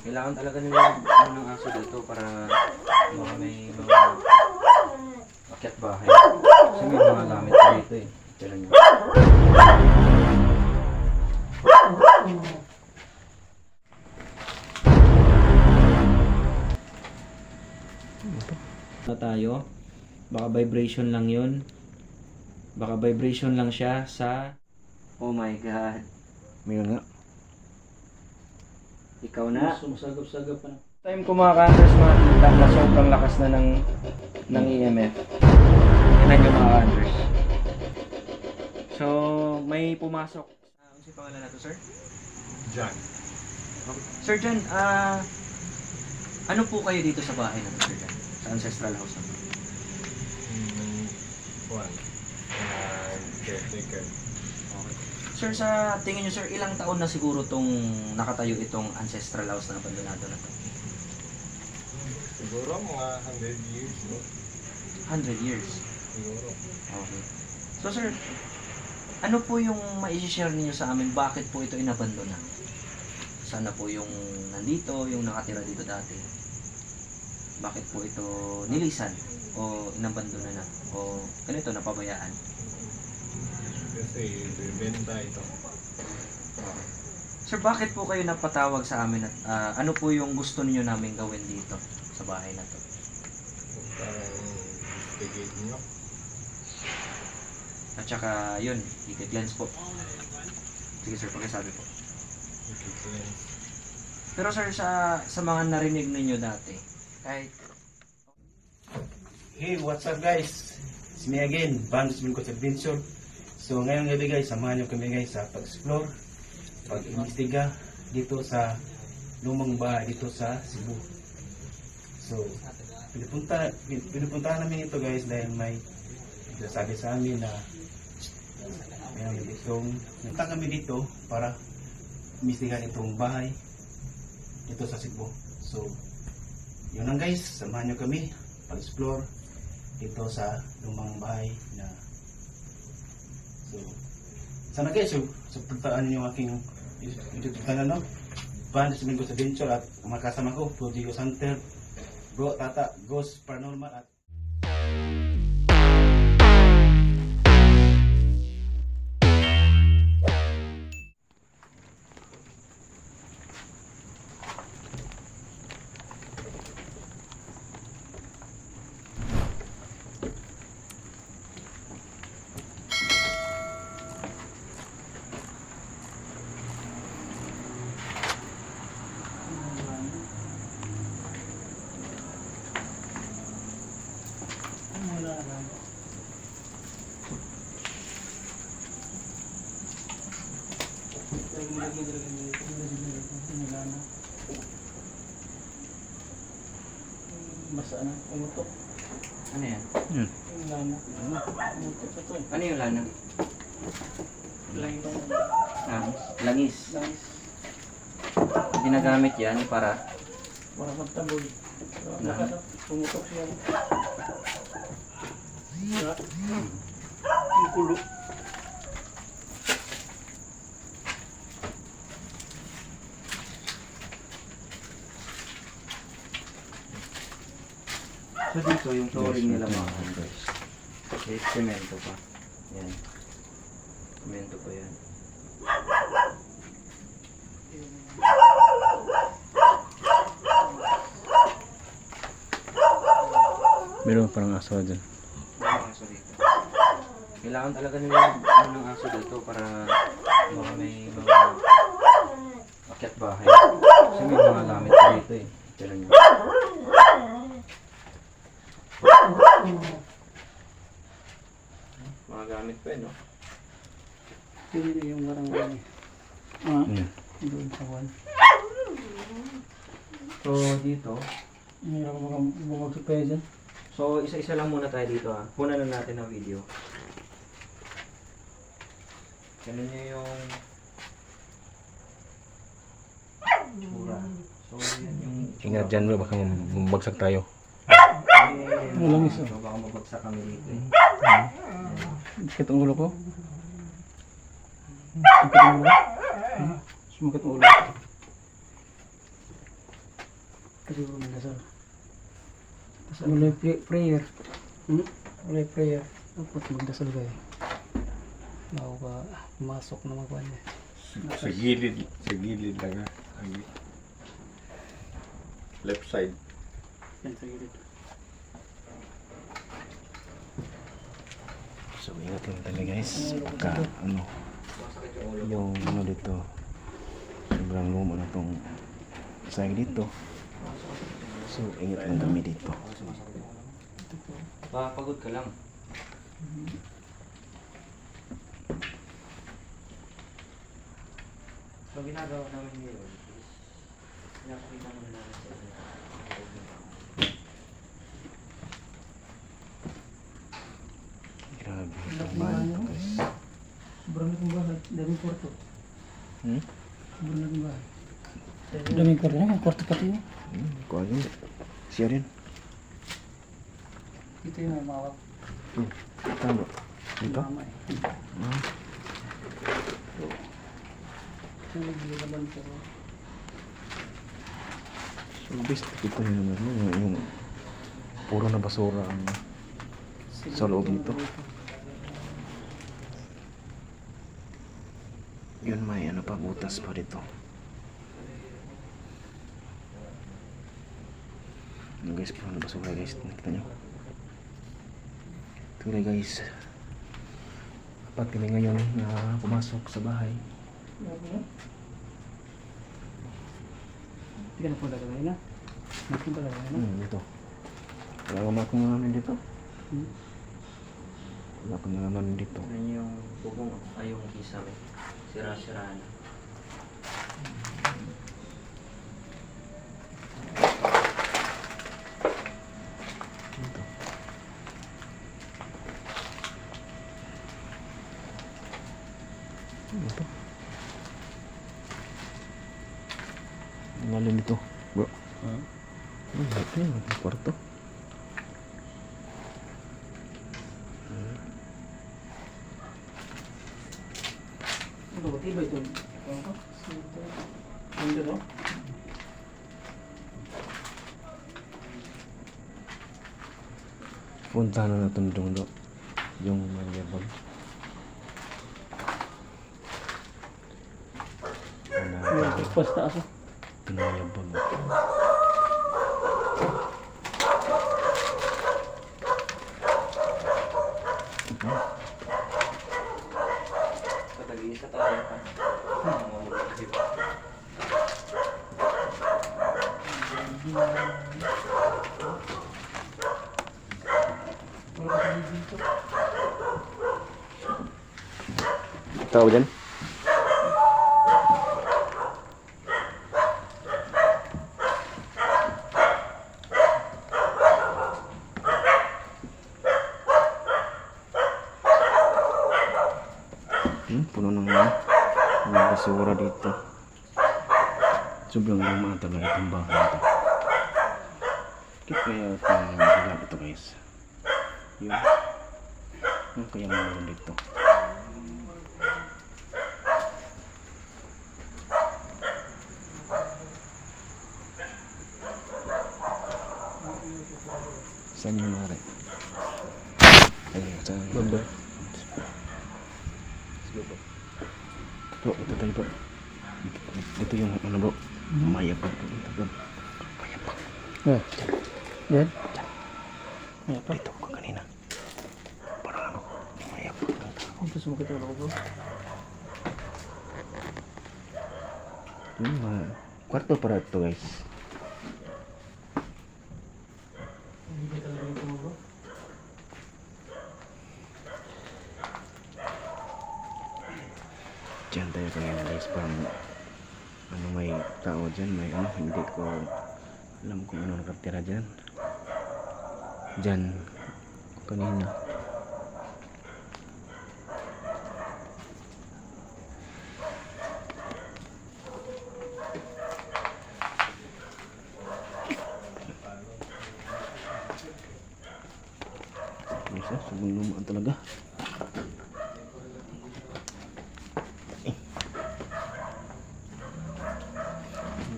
Kailangan talaga nila ng aso dito para baka may mga akyat bahay. Kasi may mga gamit pa dito eh. Tira nyo. Na tayo. Baka vibration lang yun. Baka vibration lang siya sa... Oh my God. Mayroon nga. Ikaw na. Sumasagap-sagap pa na. Time ko mga ka-hunters makikita na sobrang lakas na ng EMF. Tingnan nyo mga ka-hunters. So, may pumasok. Ano si pangalan na to, sir? John. Okay. Sir John, ano po kayo dito sa bahay na to, Sir John? Sa ancestral house na to? Juan. Caretaker. Okay. Sir, sa tingin nyo sir, ilang taon na siguro tong nakatayo itong ancestral house na abandonado na to? Siguro mga 100 years, no? 100 years. Siguro. Okay. So sir, ano po yung ma-share niyo sa amin? Bakit po ito inabandona? Sana po yung nandito, yung nakatira dito dati? Bakit po ito nilisan? O inabandona na? O ganito, napabayaan? Kasi bibenta ito. Okay. Sir, bakit po kayo napatawag sa amin at ano po yung gusto niyo namin gawin dito sa bahay na to? Parang investigate nyo. At saka yun, i-cleanse po. Sige sir, pakisabi po. I-cleanse. Pero sir, sa mga narinig ninyo dati, kahit Hey, what's up guys? It's me again, Bandos Minkos Adventure. So ngayong gabi guys, samahan nyo kami guys sa pag-explore, pag-imbestiga dito sa lumang bahay dito sa Cebu. So, pinupuntahan namin ito guys dahil may nagsasabi sa amin na mayroon ditong nagpunta kami dito para imbestigahan itong bahay dito sa Cebu. So, yun lang guys, samahan nyo kami pag-explore dito sa lumang bahay na sana guys, supportahan niyo ang aking YouTube channel, no? Bandos Minkos Adventure at mga kasama ko, Prodigo Hunter, Bro Tata, Ghost Paranormal at basa na, umutok. ano yan? Yung lana, umutok sa to. Ano yung lana? Langis. Langis. Langis. Ginagamit yan para Para magtaboy. Umutok siya. Ang kulo. so dito yung flooring nila mga hunters. Okay, semento pa. Yan. Semento pa yan. Meron parang aso dyan. May aso dito. Kailangan talaga nila ng aso dito para baka may mga akyat bahay. Kasi may mga gamit pa dito eh. Tira nyo. Mga gamit pa eh, no? Hindi yung barangay. Doon sa wall. So, dito. Mayroon mga bumagsak pa dyan. So, isa-isa lang muna tayo dito ha. Puna na natin ang video. Ganun nyo yung tsura. So, yan yung Ingat dyan bro, baka mabagsak tayo. Walang isa. So, baka mabagsak kami dito eh. Sakit ang ulo ko. Sakit ang ulo. Sumakit ang ulo. siguro magdasal. Mulai prayer. Mulai prayer. Dapat magdasal kayo. Bago ka pumasok na magkuhan niya. Sa gilid lang ha. Left side. Yan sa gilid. So ingat lang talaga guys. Pagka ano, yung ano dito, sobrang luma na tong sayang dito. So ingat lang kami dito. Baka pagod ka lang. So ginagawa namin ngayon is pinapakita muna namin sa inyo. Grabe, ang bahay to guys. Sobrang laking bahay. Daming kwarto. Hmm? Sobrang laking bahay. Daming kwarto. Ang kwarto pati yun. Kuha yun. Siya rin. Ito yung may mawak. Tama. Dito? Mama eh. Ah, Ito yung naglalaban po. so best dito yun naman. Yung puro na basura ang sa loob nito. Yun may ano pa, butas pa dito. Ano guys, puro na basura guys. Nakita nyo? Ito na guys. Kapag kami ngayon na pumasok sa bahay. Hindi ka na po lagay na. Napunta lagay na. Dito. Wala akong naman dito. Wala akong naman dito. Ano yung bubong ay yung kisame. Sira-sira na. Dito. Ito. Ang lalim dito, bro. Ito yun, ang kwarto. Ito ba? Tiba ito. Ang dito. Punta na natin doon do. Yung mayabag. May breakfast taas oh. Pinayabag. Katag-iisa tayo pa. Tao dyan? Puno ng mga basura dito. Sobrang luma talaga itong bahay ito. Kaya kaya ito guys. Yun. Ano kaya meron dito? Saan yung mare? Ayun, saan? Baba. Bro, ito tayo bro. Ito yung ano bro. Mayabag. Ito bro. Mayabag. Eh. Yan. Ito ko kanina. Parang ano. Mayabag. Ito sumakit ako bro. Kwarto para ito guys. Hindi talaga ito mo bro. Diyan tayo kanina guys. Parang ano may tao dyan. May ano. Hindi ko alam kung ano nakatira dyan. Dyan. Kanina. Isa, sobrang lumaan talaga.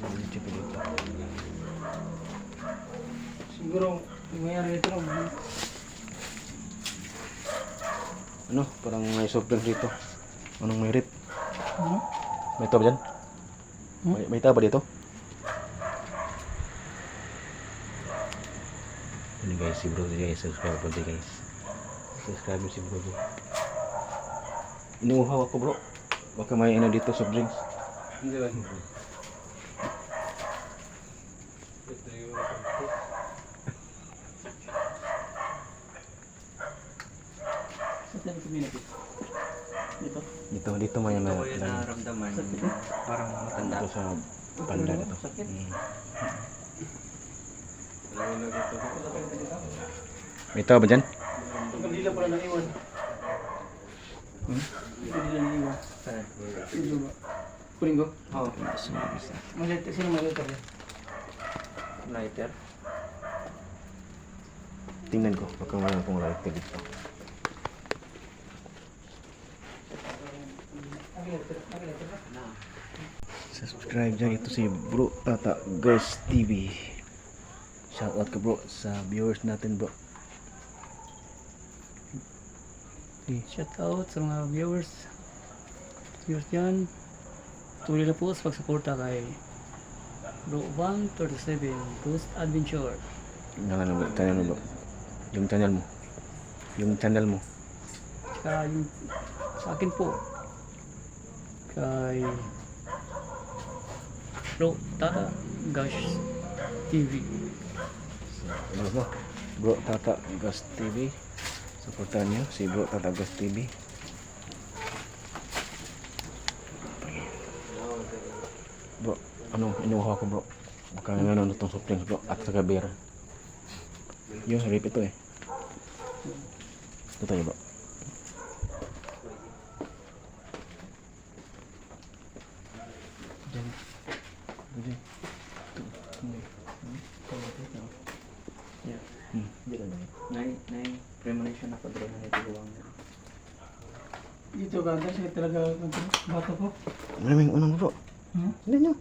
Medyo pa dito. Siguro, mayroon ito lang. Ano? Parang may soft drinks dito. Anong may rip? Ano? May tao ba dyan? May tao ba dito? Ano guys, si bro guys, subscribe po din guys. Subscribe mo si bro. Inuuhaw ako bro. Baka may ano dito, soft drinks. Hindi ba? Saan community? Dito? Dito may Ito na ko yung nararamdaman. Parang matanda. dito sa banda na to. Sakit. May tao ba dyan? Kandila pala naiwan. Kandila naiwan. Saan? Dito ba? Kunin ko? Oh, Mag-lighter. Sino mag-lighter yan? lighter. Tingnan ko, baka wala akong lighter dito. Subscribe dyan, ito si Bro Tata Girls TV. Shoutout ka bro sa viewers natin bro. Shout out sa mga viewers. Viewers yan. Tuloy na po sa pagsuporta kay Bro 137 Ghost Adventure. Yung ano bro, channel mo bro. Yung channel mo. Yung channel mo. Tsaka yung sa akin po kay Bro Tata Gosh TV. Ano bro? Bro Tata Girls TV. Supportan niyo si Bro Tata Girls TV. Bro, ano inuha ko bro? Baka ano itong soft drinks bro at saka beer. Yung rip ito eh. Ito tayo bro. Diyan. Nay, premonition ako doon na nitiluwang na. Dito ganda siya talaga bata po. Maraming unang bro. Hmm? Hindi nyo.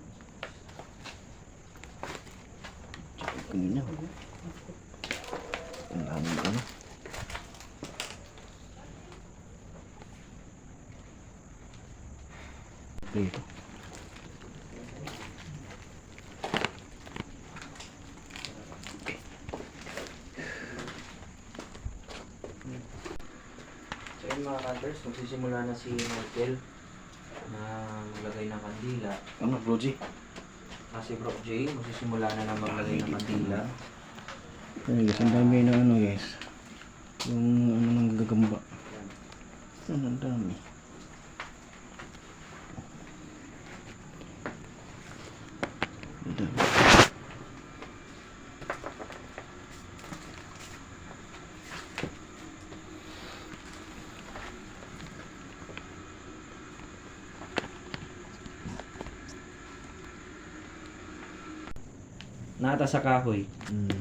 Ano nyo? Ang daming ano. Dito. So yun mga cutters, magsisimula na si Michael na maglagay ng kandila. Ano bro G? Si Bro J, magsisimula na na maglagay ng kandila. Ay guys, ang dami na ano guys. Yung ano nang gagamba. Ang dami. Ang dami. Nata sa kahoy. Mm.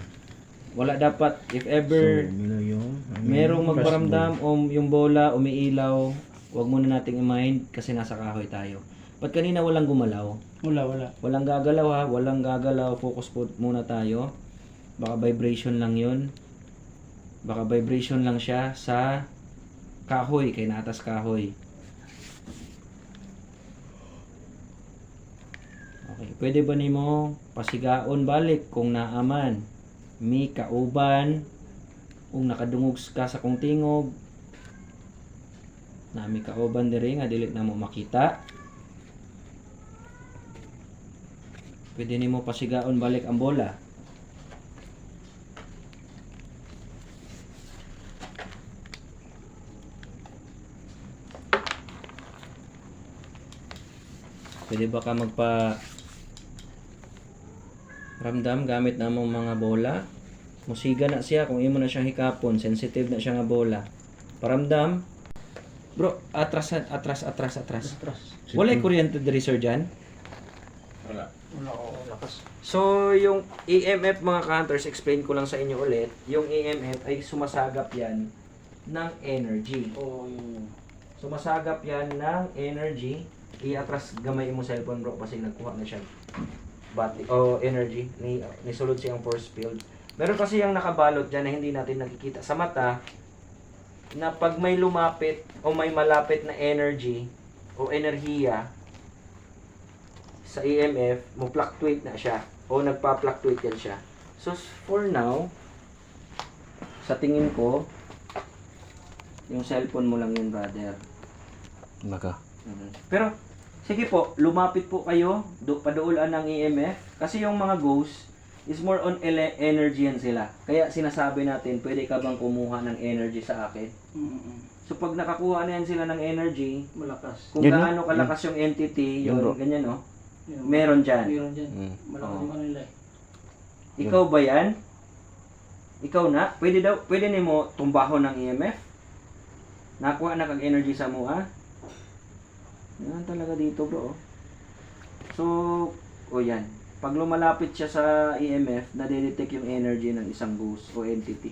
Wala dapat, if So, ever yung merong magparamdam o yung bola umiilaw, wag muna nating i-mind kasi nasa kahoy tayo. Ba't kanina walang gumalaw? Wala. Walang gagalaw ha, walang gagalaw. Focus po muna tayo. Baka vibration lang yun. Baka vibration lang siya sa kahoy, kay natas kahoy. Okay, pwede ba nimo pasigaon balik kung naaman? Mi kauban kung nakadungog ka sa kong tingog. Nami kauban diri nga dili na mo makita. Pwede nimo pasigaon balik ang bola. Pwede ba ka magpa ramdam gamit namong mga bola? Musiga na siya kung imo na siyang hikapon, sensitive na siya nga bola. Paramdam. Bro, atras. Walay kuryente diri sir dyan? Wala. So, yung EMF mga counters, explain ko lang sa inyo ulit. Yung EMF ay sumasagap yan ng energy. Sumasagap yan ng energy. I-atras gamay mo cellphone bro kasi nagkuha na siya battery o energy. Ni sulod siyang force field. Meron kasi yung nakabalot dyan na hindi natin nakikita sa mata na pag may lumapit o may malapit na energy o enerhiya sa EMF, mo-fluctuate na siya o nagpa-fluctuate yan siya. So, for now, sa tingin ko, yung cellphone mo lang yun, brother. Baka. Pero, sige po, lumapit po kayo, paduulan ng EMF, kasi yung mga ghosts is more on energy yan sila. Kaya sinasabi natin, pwede ka bang kumuha ng energy sa akin? So pag nakakuha na yan sila ng energy, Malakas. kung Yun, no? gaano kalakas yung entity, Yun, yun, bro. ganyan, no? Yun. Meron dyan. Meron dyan. Mm. Malakas Oo. yung ano nila eh. Ikaw ba yan? Ikaw na? Pwede nimo tumbahon ng EMF? Nakuha na kag energy sa mua? Yan talaga dito, bro. So, yan. Pag lumalapit siya sa EMF, nadedetect yung energy ng isang ghost o entity.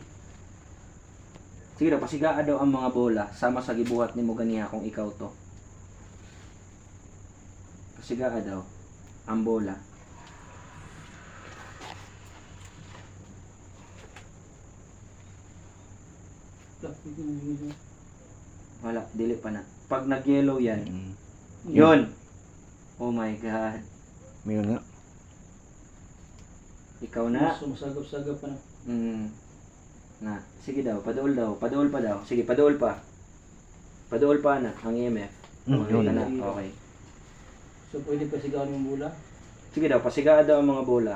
Sige daw, pasigaa daw ang mga bola sama sa gibuhat ni mo ganiha kung ikaw to. Pasigaa daw ang bola. Plastic yung nilagay. Wala, dili pa na. Pag nag-yellow yan, Mm. yun! Oh my God. Meron nga. Ikaw na. Sumasagap-sagap pa na. Na. Sige daw, paduol daw. Paduol pa daw. Sige, paduol pa. Paduol pa na ang EMF. Mm, Okay yun. ka na. Okay. So pwede pa sigawan yung bula. Sige daw, pasigaan daw ang mga bola.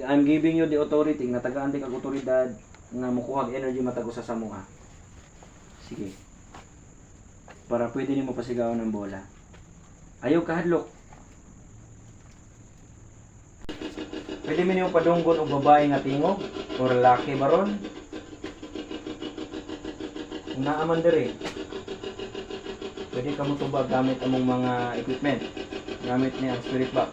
I'm giving you the authority na tagaan kag otoridad nga mukuhag energy matag usa sa muha. Sige. Para pwede nimo pasigawan ng bola. Ayaw kahadlok. Pwede mo nimo padunggon og babae nga tingog o lalaki baron. Kung naaman diri. Pwede ka mo tubag gamit among mga equipment. Gamit niya ang spirit box.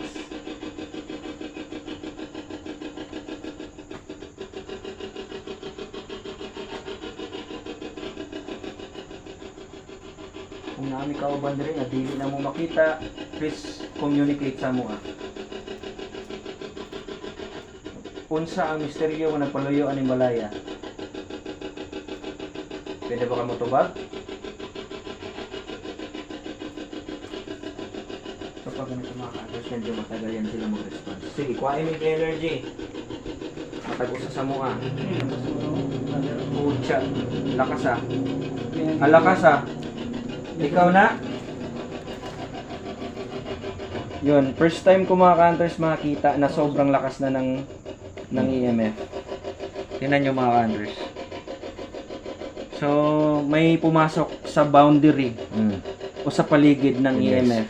Kung naami ka uban diri nga dili na mo makita, please communicate sa mo. Unsa ang misteryo nga nagpaluyo ani Malaya? Pwede ba ka mo tubag? So pag ganito mga ka-others, medyo matagal yan sila mag-response. Sige, kuhain yung energy. Matag-usa sa mua. Pucha. Lakas ah. Alakas ah. Ikaw na? Yun, first time ko mga ka-hunters makakita na sobrang lakas na ng EMF. Tingnan nyo mga ka-hunters. So, may pumasok sa boundary Mm. o sa paligid ng Yes. EMF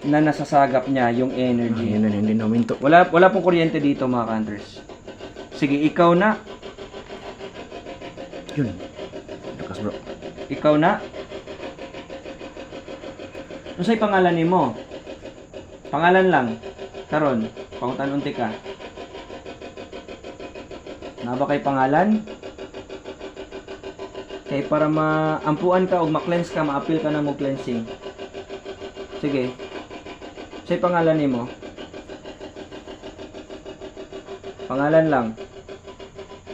na nasasagap niya yung energy. Yun na hindi na huminto. Wala pong kuryente dito mga ka-hunters. Sige, ikaw na. Yun. Lakas bro. Ikaw na. Ano sa'y pangalan ni mo? Pangalan lang. Karon, pangutan unti ka. Na ba kay pangalan? Kay para maampuan ka o ma-cleanse ka, ma-appeal ka ng cleansing. Sige. Sa'y pangalan ni mo? Pangalan lang.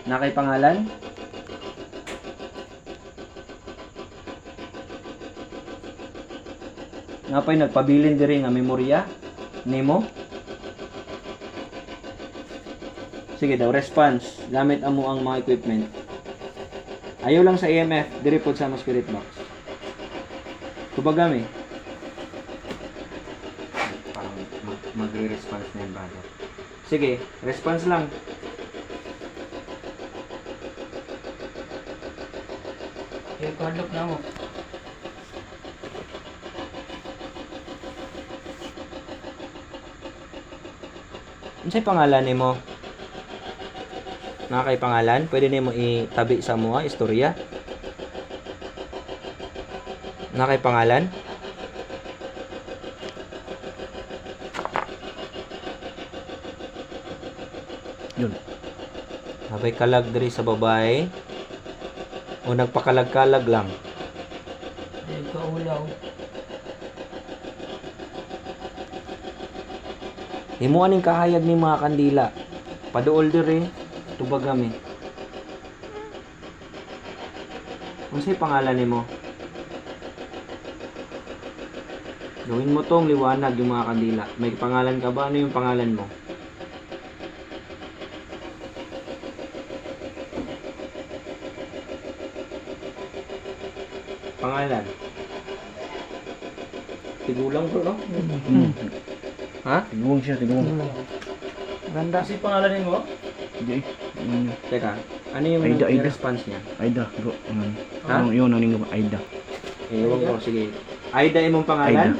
Na kay pangalan? Nga pa'y nagpabilin diri nga memorya nimo. Sige daw, response. Gamit amo ang mga equipment. Ayaw lang sa EMF, diri pod sa mga spirit box. Kubagami. Parang magre-response na yung brother. Sige, response lang. Kaya kahadlok na mo. Ano sa'y pangalan nimo? Nga kay pangalan, pwede nimo itabi sa mga istorya. Nga kay pangalan? Yun. Habay kalag diri sa babae. O nagpakalag-kalag lang. Kaya kaulaw. Himuan ning kahayag ni mga kandila. Paduol diri tubagami. Unsay pangalan nimo? Gawin mo tong liwanag yung mga kandila. May pangalan ka ba? Ano yung pangalan mo? Pangalan? Tigulang bro, no? Ha? Tiguang siya, tiguang. Ganda. Kasi pangalan mo? Hindi. Teka, ano yung Aida. response niya? Aida, bro. Ha? Yun, ano yung Aida. Ewan ko, sige. Aida imong pangalan?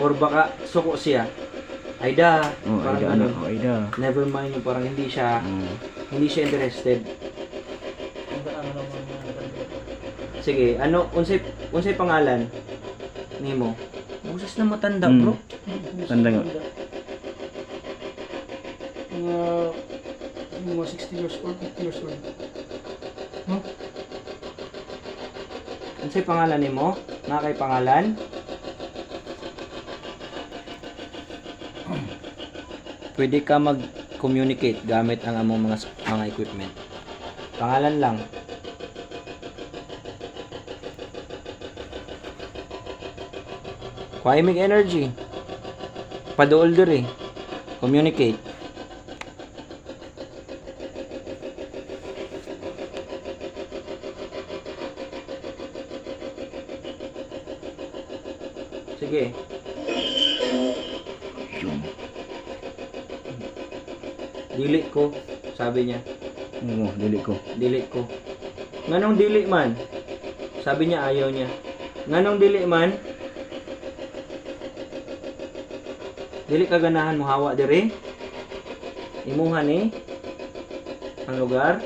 Or baka suko siya? Aida. Oh, Parang Aida, ganun. anak. Oh, Aida. Never mind yung parang hindi siya interested. Sige, unsay pangalan nimo? Boses na matanda, bro. Tanda nga. Mga 60 years old, 50 years old. Unsay pangalan nimo? Na kay pangalan? Pwede ka mag-communicate gamit ang among mga equipment. Pangalan lang. Kuha energy. Paduol diri. Communicate. Sige. Dili ko, sabi niya. Oo, dili ko. Dili ko. Nganong dili man? Sabi niya ayaw niya. Nganong dili man? Dili ka ganahan mo hawa dire? Imuha ni ang lugar.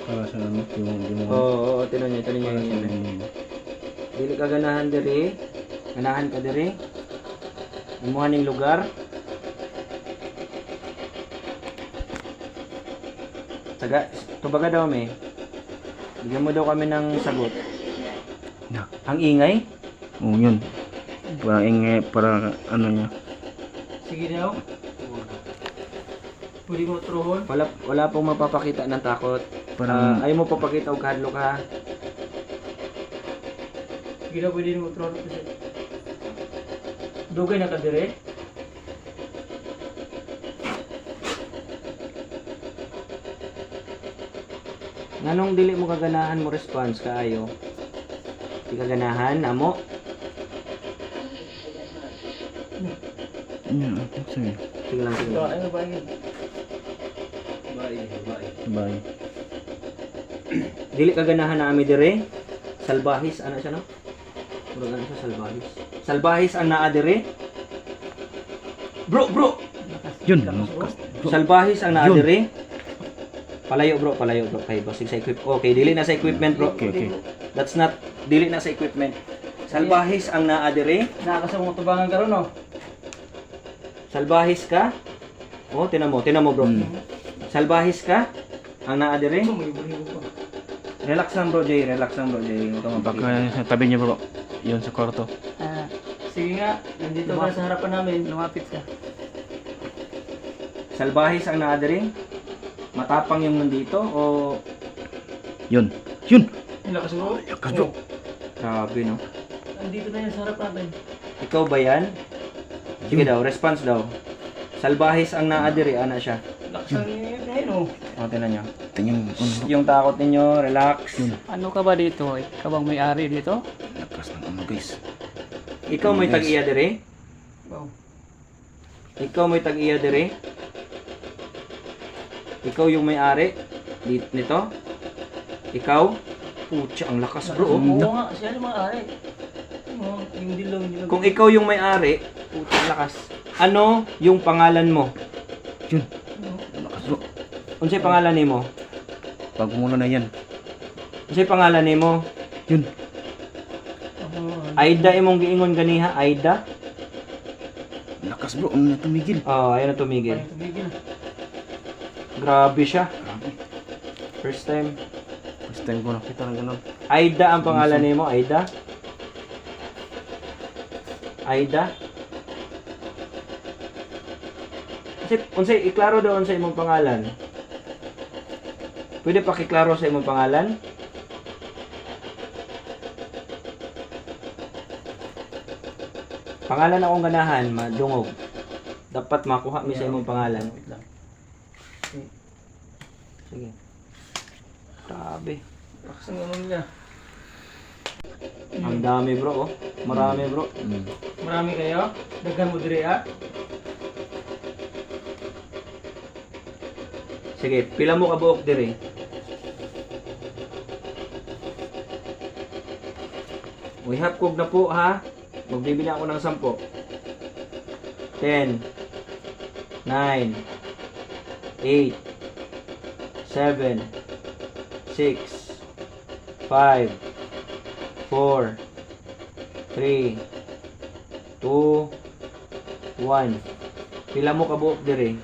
Para sa ano, yung Oo, tinan niya yun. Dili ka ganahan dire. Ganahan ka dire. Imuha ning lugar. Taga, tubaga daw may. Bigyan mo daw kami ng sagot. Na. Ang ingay? Oo, yun. Parang ingay, parang ano niya. Sige daw. Pwede mo truhon. Wala pong mapapakita ng takot. Parang, Ayaw mo papakita og hadlok ha. Sige daw, pwede mo truhon. Dugay na ka dire. Nganong dili mo kaganahan mo response kaayo? Di kaganahan amo? yun, sige. Sige lang, sige lang. Ano ba yun? Bye. Dili kaganahan na ami dire. Salbahis ana siya no? Murag ano siya salbahis. Salbahis ang naa dire. Bro. Yun, lakas. Salbahis ang naa Yun. dire. Palayo bro. Kay basig sa equip. Okay, dili na sa equipment bro. Okay. That's not dili na sa equipment. Salbahis ang naa dire. Nakakasama mo tubangan ka ron, no? Salbahis ka? Oh, tinan mo bro. Salbahis ka? Ang naa dire. May burigo pa. Relax lang bro Jay. Huwag kang mapakita. Baka sa tabi niya bro. Yun sa kwarto. Sige nga, nandito ka sa harapan namin, lumapit ka. Salbahis ang naa dire. Matapang yung nandito o Yun. Lakas mo? Lakas bro. grabe no? Nandito na yan sa harap natin. Ikaw ba yan? Sige daw, response daw. Salbahis ang naa dire, ana siya. Lakas ang ngayon, oh. O, tinan nyo. Tingnan mo. Yung takot ninyo, relax. Ano ka ba dito? Ikaw bang may-ari dito? Lakas ng ano guys. Ikaw may tag-iya dire? Wow. Ikaw may tag-iya dire? Ikaw yung may-ari nito? Ikaw? Putya, ang lakas bro. Oo nga, siya yung may-ari. Yung dilaw. Kung ikaw yung may-ari, putya, ang lakas. Ano yung pangalan mo? Lakas bro. Unsay pangalan nimo? Pag muna na yan. Unsay pangalan nimo? Yun. Aida imong giingon ganiha, Aida? Lakas bro. Ano na tumigil? Oh, ayun na tumigil. Tumigil. Grabe siya. Grabe. First time. First time ko nakita ng ganun. Aida ang pangalan nimo, Aida? Aida? Kasi, unsay, iklaro doon sa imong pangalan. Pwede pakiklaro sa imong pangalan? Pangalan akong ganahan, madungog. Dapat makuha mi sa imong pangalan. Wait lang. Sige. Grabe. Paksan naman niya. Ang dami bro, oh. Marami bro. Marami kayo? Daghan mo dire ah. Sige, pila mo ka buok dire. Uy, hapkog na po ha. Magbibili ako ng 10. 10 9 8 7 6 5 4 3 2 1. Pila mo ka buok dire?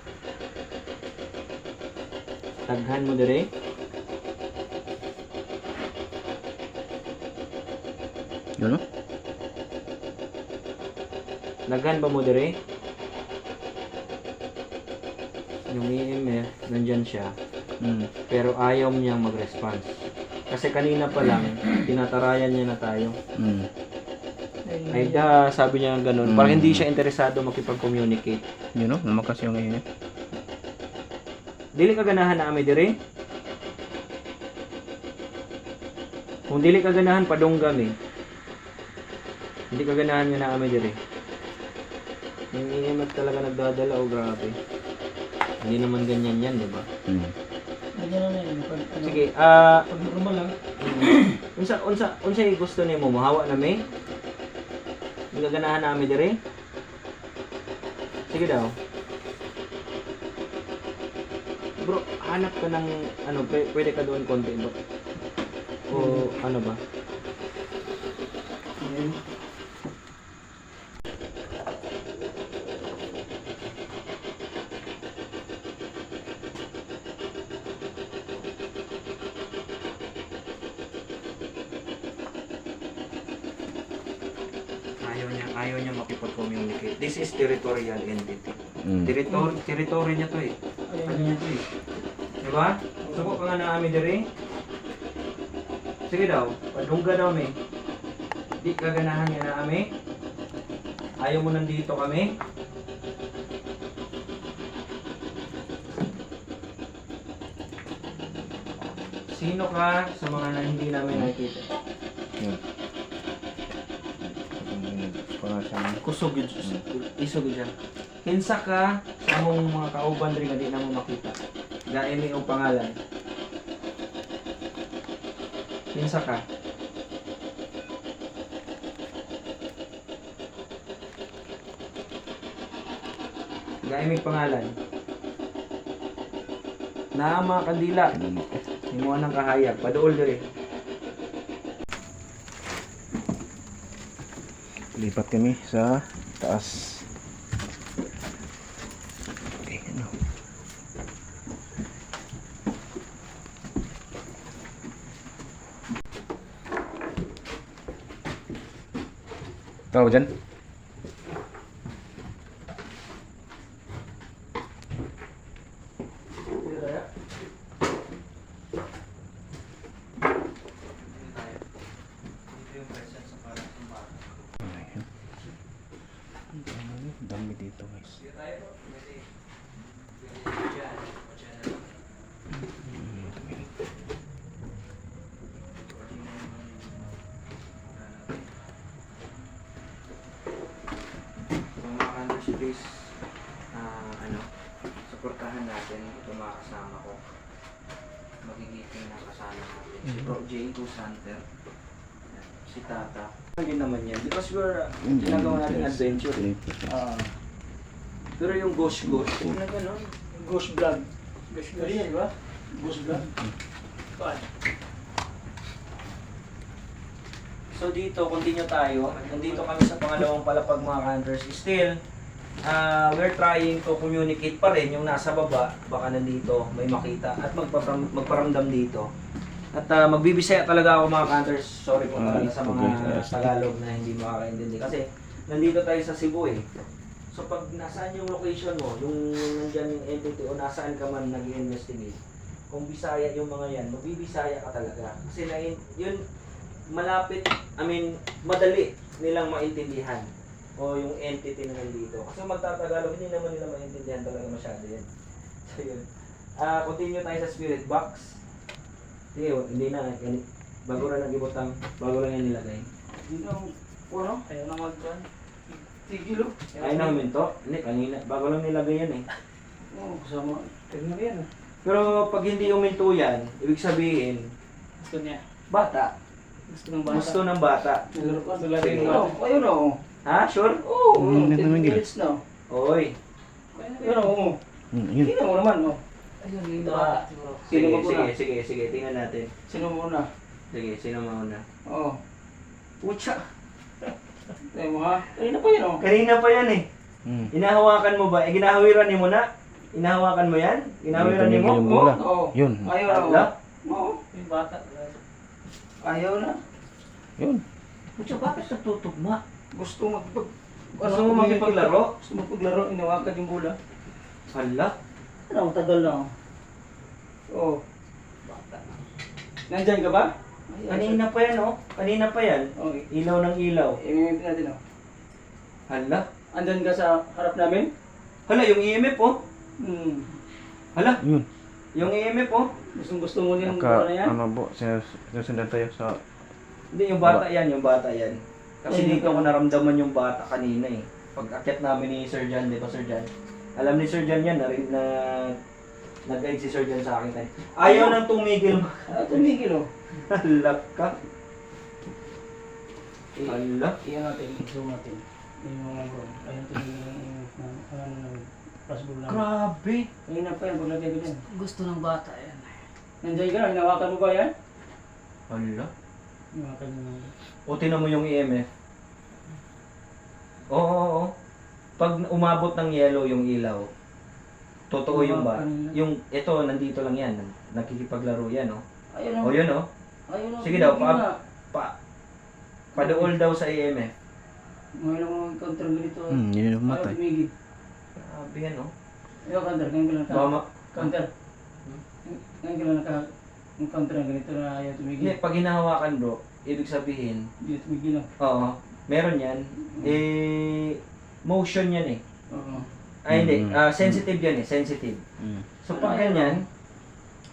Taghan mo dire. Yun, no? Naghan ba mo dire? Yung EMF, nandyan siya. Pero ayaw niyang mag-response. Kasi kanina pa lang, tinatarayan niya na tayo. Ay, sabi niya ganun. Parang hindi siya interesado makipag-communicate. Yun, no? Lumakas yung ngayon. Dili ka ganahan na ami dire? Kung dili ka ganahan, padunggan eh. Hindi ka ganahan nga na ami dire. Yung EMF talaga nagdadala, oh grabe. Hindi naman ganyan yan, di ba? Lagyan na yun. Pag Sige, normal lang. unsa gusto nimo mahawa na may? Hindi ka ganahan na ami dire? Sige daw. Bro, hanap ka ng ano, pwede ka doon konti bro. O ano ba? Ayaw niya makipag-communicate. This is territorial entity. Territory niya to eh. Ano niya to eh. Diba? Suko ka nga na ami dire. Sige daw, padungga daw mi. Di ka ganahan nga na ami. Ayaw mo nandito kami. Sino ka sa mga na hindi namin nakikita? Yun. Kusog yun. Isog yun. Hinsa ka sa among mga kauban rin nga di na mo makita. Gae mi ang pangalan. Hinsa ka. Gae mi pangalan. Na mga kandila. Himuan ng kahayag. Paduol diri. Lipat kami sa taas. Okay, ano? Tahu dyan? Dami dito guys. Mga Anders, please, suportahan natin itong mga kasama ko. Magigiting na kasama natin. Si Bro J. Goose Hunter. Si Tata. Yun naman yan. Because we're ginagawa natin adventure. Pero yung ghost, yung na gano'n. Ghost vlog. Ghost vlog yan, di ba? Ghost vlog. Paan? So dito, continue tayo. Nandito kami sa pangalawang palapag mga hunters. Still, we're trying to communicate pa rin yung nasa baba. Baka nandito may makita at magparamdam dito. At magbibisaya talaga ako mga hunters. Sorry po talaga sa mga Tagalog na hindi makakaintindi. Kasi nandito tayo sa Cebu eh. So pag nasaan yung location mo, yung nandyan yung entity o nasaan ka man nag-investigate, kung Bisaya yung mga yan, magbibisaya ka talaga. Kasi na yun, malapit, madali nilang maintindihan o yung entity na nandito. Kasi magtatagalog, hindi naman nila maintindihan talaga masyado yan. So yun. Continue tayo sa spirit box. Sige, hindi na. Bago rin nag-ibutang, bago lang yan nilagay. Hindi na, ano? Ayaw na mag-run. Tigil, oh. Ay na huminto. Hindi, kanina. Bago lang nilagay yan eh. Oo, kasama. Tignan yan, ah. Pero pag hindi huminto yan, ibig sabihin, Gusto niya. bata. Gusto ng bata. Gusto ng bata. Gusto lang Sige. yung bata. Ayun na, oh. Ha? Sure? Oo, Mm, 10 ganito man, minutes na. Oy. Ayun na, oh. Yun. Tingnan mo naman, oh. Ayun, yung bata siguro. Sino Sige, maguna? sige. Tingnan natin. Sino muna? Sige, sino mauna? Oo. Pucha. Tingnan mo, ha? Kanina pa yan, oh. Kanina pa yan eh. Mm. Inahawakan mo ba? Ginahawiran ni mo na? Inahawakan mo yan? Ginahawiran ni mo? Yung Oh? bola. Oo. Yun. Ayaw na, Ala? oh. Oo. Yung bata. Ayaw na. Yun. Pucha, bakit natutugma? Gusto magpag... Gusto mo makipaglaro? Gusto magpaglaro, inawakan yung bola. Hala? Ano, tagal na, oh. Oo. Nandyan ka ba? Kanina pa yan oh. Kanina pa yan. Okay. Ilaw ng ilaw. I-mimip natin, oh. Hala? Andyan ka sa harap namin? Hala, yung EMF oh. Hmm. Hala, Yun. yung EMF oh. Gustong gusto mo yung Naka, bola na yan? ano po, sinusundan tayo sa... Hindi, yung bata yan. Kasi dito ko naramdaman yung bata kanina eh. Pag akyat namin ni Sir John, di ba Sir John? Alam ni Sir John yan, na nag-guide si Sir John sa akin tayo. Ayaw nang tumigil. Ah, tumigil, oh. Hala ka. Hala. Iyan natin, i-zoom natin. Yung mga bro. Ayun, tumigil yung flashball namin. Grabe. Ayun na pa yan, paglagay ko dyan. Gusto ng bata yan. Nandiyan ka na, hinawakan mo ba yan? Hala. Hinawakan mo na. O tinan mo yung EMF. Oo. Pag umabot ng yellow yung ilaw, totoo yung ba? Yung ito nandito lang yan. Nakikipaglaro yan, oh. Ayun, O yun, oh. Ayun, oh. Sige daw, tumigil na. Padool daw sa EMF. Ngayon ako mag-counter ganito. yun yung Ayaw matay. tumigil. Grabe yan, oh. Ayaw counter, ngayon ka lang Mama. counter. Ngayon ka lang counter na ganito na ayaw tumigil. Hindi, pag hinahawakan bro, ibig sabihin, Hindi tumigil na. oo, meron yan. Motion yan eh. Oo. Ay, hindi. Mm. Sensitive yan eh. Sensitive. Mm. So, pag ganyan,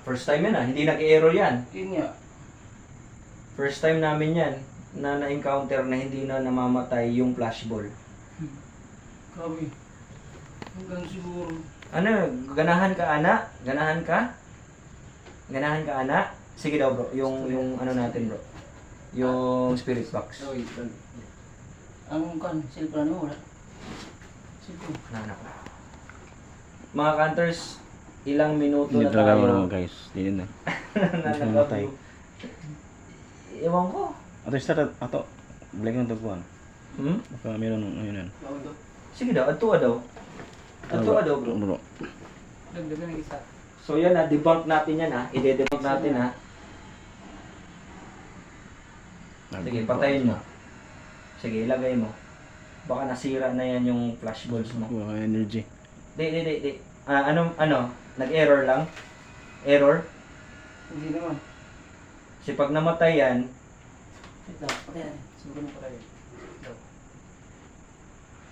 first time yan hindi nag-error yan. Yun nga. First time namin yan na na-encounter na hindi na namamatay yung flashball. Grabe. Hanggang siguro. Ano, ganahan ka, ana? Ganahan ka? Ganahan ka, ana? Sige daw bro, yung ano natin bro. Yung spirit box. Ang kan, cellphone mo wala. Cellphone. Nanak. Mga counters, ilang minuto Hindi na talaga tayo. ano guys. Hindi na. Namatay. Ewan ko. Ato start ato. Balik ng tagpuan. Hmm? Baka meron ayun yan. Sige daw, atua daw. Atua daw bro. Bro. Dagdagan ng isa. So yan na, debunk natin yan ha. I-debunk natin ha. Sige, patayin mo. Sige, ilagay mo. Baka nasira na yan yung flashballs mo. Kuha ka energy. Di. Ano? Nag-error lang? Error? Hindi naman. Kasi pag namatay yan, Ito, patay na. Subukan mo patay.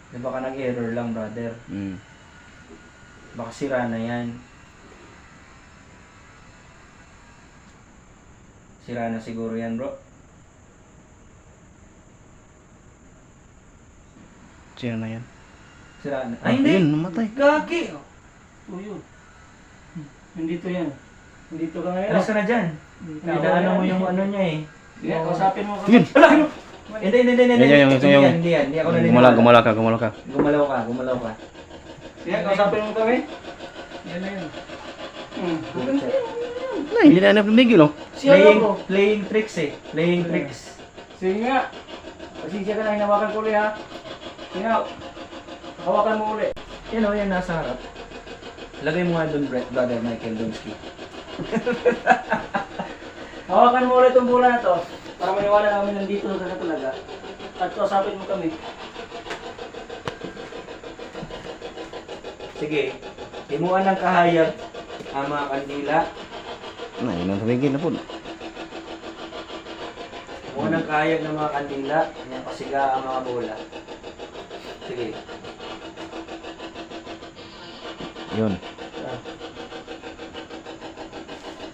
di ba ka nag-error lang brother? Mm. Baka sira na yan. Sira na siguro yan bro. Sino na yan? Sira na. Ah, Ay hindi! yun, namatay. Gagi! Oo yun. Nandito yan. Nandito ka ngayon. Alas ka na dyan. Idaanan mo yung ano niya eh. Sige, kausapin mo Yun! Ala! Hindi. Hindi ako naniniwala. Gumalaw ka. Gumalaw ka. Sige, kausapin mo kami. Yan na yun. Nay, hindi na napimigil oh. Siya lang bro. Playing tricks eh. Playing tricks. Sige nga. Pasensya ka na, hinawakan ko ulit ha. Sige nga. Hawakan mo ulit. Yan o, yan nasa harap. Lagay mo nga doon, brother Michael Donsky. Hawakan mo ulit itong bola na to. Para maniwala namin nandito ka na talaga. At kausapin mo kami. Sige. Himuan ng kahayag ang mga kandila. Na, yun ang tumigil na po. Himuan ng kahayag ng mga kandila. Ayan, pasiga ang mga bola. Sige. Yun.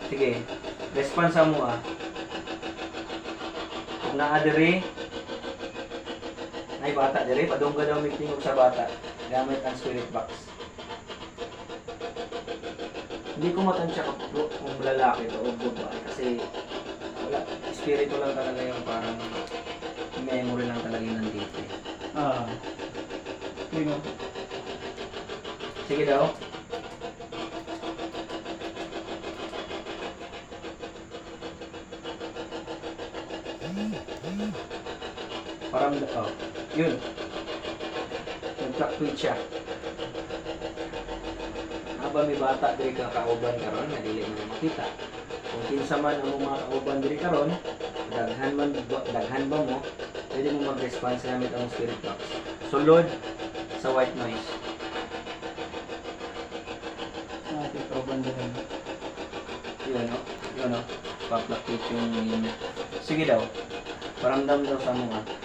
Sige. Responsa mo ah. Kung naadiri, ay bata diri, padungga daw may tingog sa bata. Gamit ang spirit box. Hindi ko matansya kung lalaki to o babae kasi wala, espiritu lang talaga yung parang memory lang talaga yung nandito eh. Ah. Yun o. Sige daw. Parang, oh, yun. Nag-fluctuate siya. Habang may bata diri ka kauban karon, nga dili mo makita. Kung kinsa man ang mga kauban diri karon, daghan ba mo, pwede mo mag-response gamit ang spirit box. Sulod sa white noise. Sa ating kauban din. Yun, no? Yun, no? Pa-fluctuate yung... Sige daw. Paramdam daw sa mga.